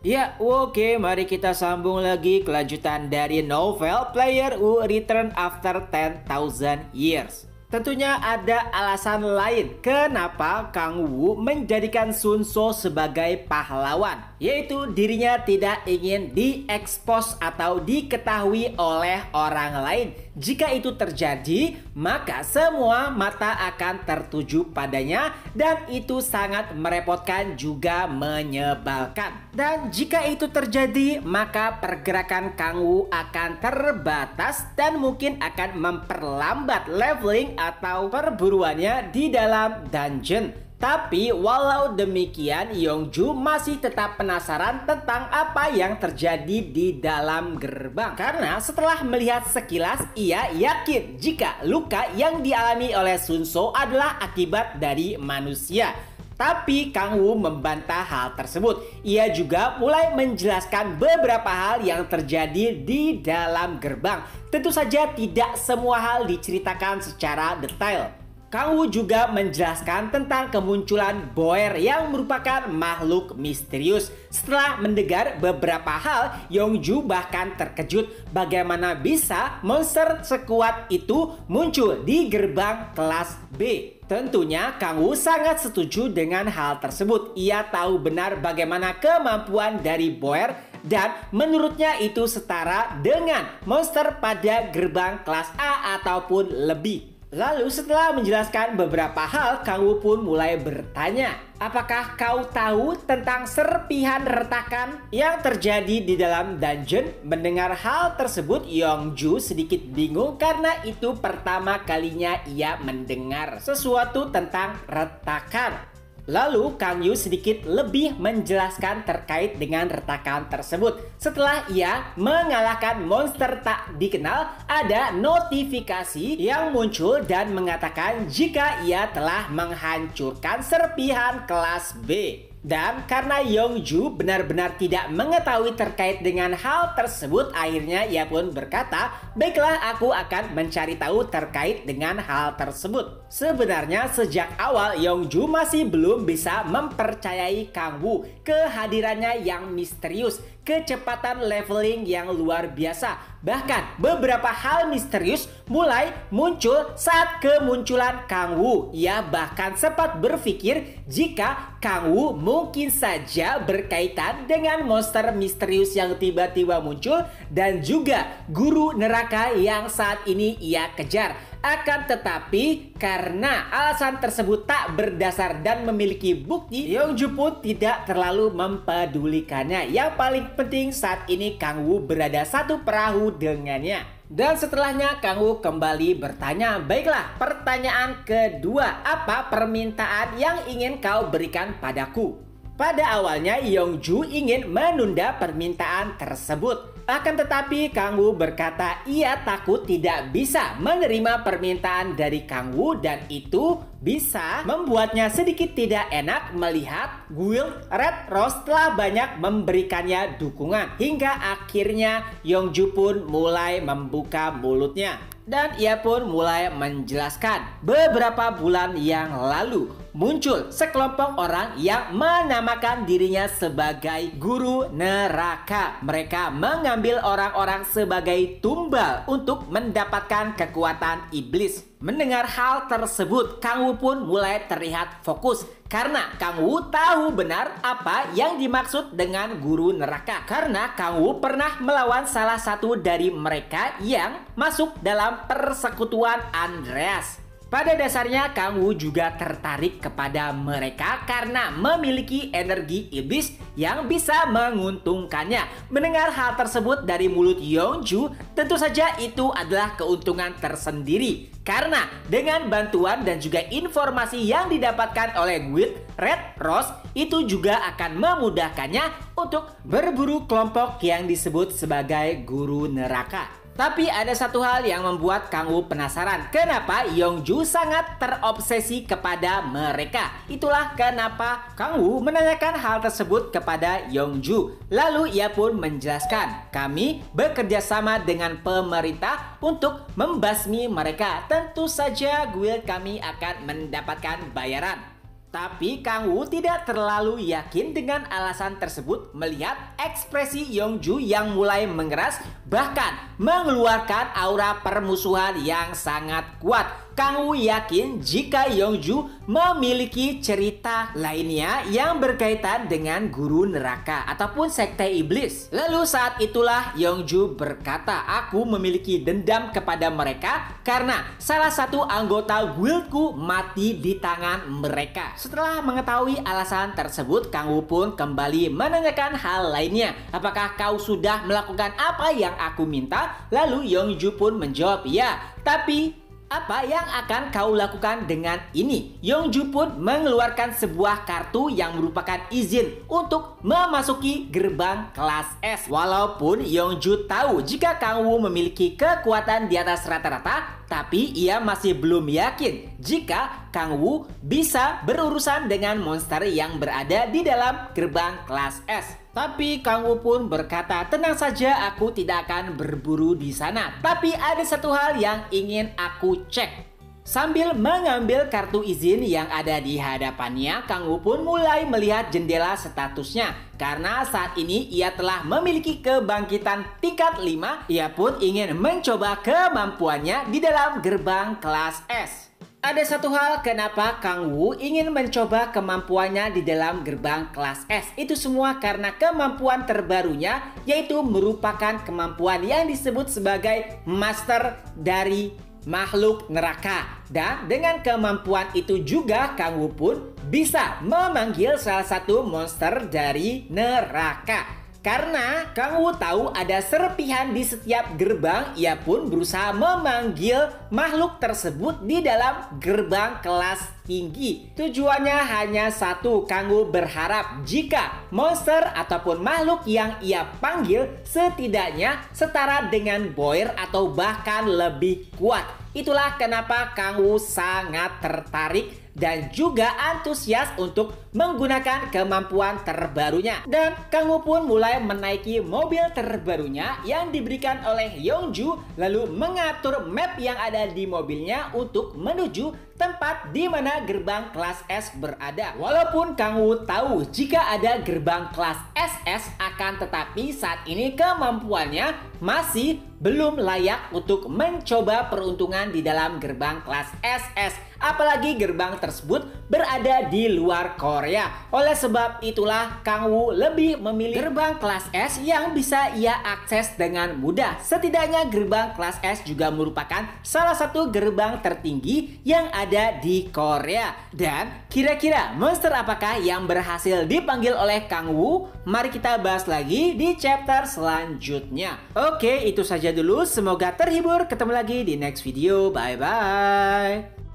Ya, oke, mari kita sambung lagi kelanjutan dari novel Player Who Return After 10,000 Years. Tentunya ada alasan lain kenapa Kang Wu menjadikan Sun So sebagai pahlawan, yaitu dirinya tidak ingin diekspos atau diketahui oleh orang lain. Jika itu terjadi, maka semua mata akan tertuju padanya dan itu sangat merepotkan juga menyebalkan. Dan jika itu terjadi, maka pergerakan Kang Wu akan terbatas dan mungkin akan memperlambat leveling atau perburuannya di dalam dungeon. Tapi walau demikian, Yongju masih tetap penasaran tentang apa yang terjadi di dalam gerbang. Karena setelah melihat sekilas, ia yakin jika luka yang dialami oleh Sun So adalah akibat dari manusia. Tapi Kang Wu membantah hal tersebut. Ia juga mulai menjelaskan beberapa hal yang terjadi di dalam gerbang. Tentu saja tidak semua hal diceritakan secara detail. Kang Wu juga menjelaskan tentang kemunculan Boer yang merupakan makhluk misterius. Setelah mendengar beberapa hal, Yongju bahkan terkejut bagaimana bisa monster sekuat itu muncul di gerbang kelas B. Tentunya Kang Wu sangat setuju dengan hal tersebut. Ia tahu benar bagaimana kemampuan dari Boer dan menurutnya itu setara dengan monster pada gerbang kelas A ataupun lebih. Lalu setelah menjelaskan beberapa hal, Kang Wu pun mulai bertanya, apakah kau tahu tentang serpihan retakan yang terjadi di dalam dungeon? Mendengar hal tersebut, Yongju sedikit bingung karena itu pertama kalinya ia mendengar sesuatu tentang retakan. Lalu Kang Yu sedikit lebih menjelaskan terkait dengan retakan tersebut. Setelah ia mengalahkan monster tak dikenal, ada notifikasi yang muncul dan mengatakan jika ia telah menghancurkan serpihan kelas B. Dan karena Yongju benar-benar tidak mengetahui terkait dengan hal tersebut, akhirnya ia pun berkata, baiklah, aku akan mencari tahu terkait dengan hal tersebut. Sebenarnya sejak awal Yongju masih belum bisa mempercayai Kang Wu. Kehadirannya yang misterius, kecepatan leveling yang luar biasa. Bahkan beberapa hal misterius mulai muncul saat kemunculan Kang Wu. Ia bahkan sempat berpikir jika Kang Wu mungkin saja berkaitan dengan monster misterius yang tiba-tiba muncul dan juga guru neraka yang saat ini ia kejar. Akan tetapi karena alasan tersebut tak berdasar dan memiliki bukti, Yongju pun tidak terlalu mempedulikannya. Yang paling penting saat ini Kang Wu berada satu perahu dengannya. Dan setelahnya Kang Wu kembali bertanya, baiklah, pertanyaan kedua, apa permintaan yang ingin kau berikan padaku? Pada awalnya Yongju ingin menunda permintaan tersebut. Akan tetapi Kang Wu berkata ia takut tidak bisa menerima permintaan dari Kang Wu dan itu bisa membuatnya sedikit tidak enak melihat Guild Red Rose telah banyak memberikannya dukungan. Hingga akhirnya Yongju pun mulai membuka mulutnya. Dan ia pun mulai menjelaskan beberapa bulan yang lalu muncul sekelompok orang yang menamakan dirinya sebagai guru neraka. Mereka mengambil orang-orang sebagai tumbal untuk mendapatkan kekuatan iblis. Mendengar hal tersebut, Kang Wu pun mulai terlihat fokus karena Kang Wu tahu benar apa yang dimaksud dengan guru neraka. Karena Kang Wu pernah melawan salah satu dari mereka yang masuk dalam persekutuan Andreas. Pada dasarnya Kang Wu juga tertarik kepada mereka karena memiliki energi iblis yang bisa menguntungkannya. Mendengar hal tersebut dari mulut Yongju, tentu saja itu adalah keuntungan tersendiri. Karena dengan bantuan dan juga informasi yang didapatkan oleh Guild Red Rose, itu juga akan memudahkannya untuk berburu kelompok yang disebut sebagai guru neraka. Tapi ada satu hal yang membuat Kang Wu penasaran, kenapa Yongju sangat terobsesi kepada mereka. Itulah kenapa Kang Wu menanyakan hal tersebut kepada Yongju. Lalu ia pun menjelaskan, kami bekerja sama dengan pemerintah untuk membasmi mereka. Tentu saja guild kami akan mendapatkan bayaran. Tapi Kang Woo tidak terlalu yakin dengan alasan tersebut melihat ekspresi Yongju yang mulai mengeras bahkan mengeluarkan aura permusuhan yang sangat kuat. Kang Woo yakin jika Yongju memiliki cerita lainnya yang berkaitan dengan guru neraka ataupun sekte iblis. Lalu saat itulah Yongju berkata, aku memiliki dendam kepada mereka karena salah satu anggota guildku mati di tangan mereka. Setelah mengetahui alasan tersebut, Kang Woo pun kembali menanyakan hal lainnya. Apakah kau sudah melakukan apa yang aku minta? Lalu Yongju pun menjawab, ya, tapi apa yang akan kau lakukan dengan ini? Yongju pun mengeluarkan sebuah kartu yang merupakan izin untuk memasuki gerbang kelas S. Walaupun Yongju tahu jika Kang Woo memiliki kekuatan di atas rata-rata, tapi ia masih belum yakin jika Kang Woo bisa berurusan dengan monster yang berada di dalam gerbang kelas S. Tapi Kang Woo pun berkata, tenang saja, aku tidak akan berburu di sana. Tapi ada satu hal yang ingin aku cek. Sambil mengambil kartu izin yang ada di hadapannya, Kang Woo pun mulai melihat jendela statusnya. Karena saat ini ia telah memiliki kebangkitan tingkat 5, ia pun ingin mencoba kemampuannya di dalam gerbang kelas S. Ada satu hal kenapa Kang Woo ingin mencoba kemampuannya di dalam gerbang kelas S. Itu semua karena kemampuan terbarunya, yaitu merupakan kemampuan yang disebut sebagai Master dari makhluk neraka. Dan dengan kemampuan itu juga Kang Woo pun bisa memanggil salah satu monster dari neraka. Karena Kang Woo tahu ada serpihan di setiap gerbang, ia pun berusaha memanggil makhluk tersebut di dalam gerbang kelas tinggi. Tujuannya hanya satu, Kang Woo berharap jika monster ataupun makhluk yang ia panggil setidaknya setara dengan Boir atau bahkan lebih kuat. Itulah kenapa Kang Woo sangat tertarik dan juga antusias untuk menggunakan kemampuan terbarunya. Dan Kang Woo pun mulai menaiki mobil terbarunya yang diberikan oleh Yongju, lalu mengatur map yang ada di mobilnya untuk menuju tempat di mana gerbang kelas S berada. Walaupun Kang Woo tahu jika ada gerbang kelas SS, akan tetapi saat ini kemampuannya masih belum layak untuk mencoba peruntungan di dalam gerbang kelas SS. Apalagi gerbang tersebut berada di luar Korea. Oleh sebab itulah Kang Woo lebih memilih gerbang kelas S yang bisa ia akses dengan mudah. Setidaknya gerbang kelas S juga merupakan salah satu gerbang tertinggi yang ada di Korea. Dan kira-kira monster apakah yang berhasil dipanggil oleh Kang Woo? Mari kita bahas lagi di chapter selanjutnya. Oke, itu saja dulu. Semoga terhibur. Ketemu lagi di next video. Bye-bye.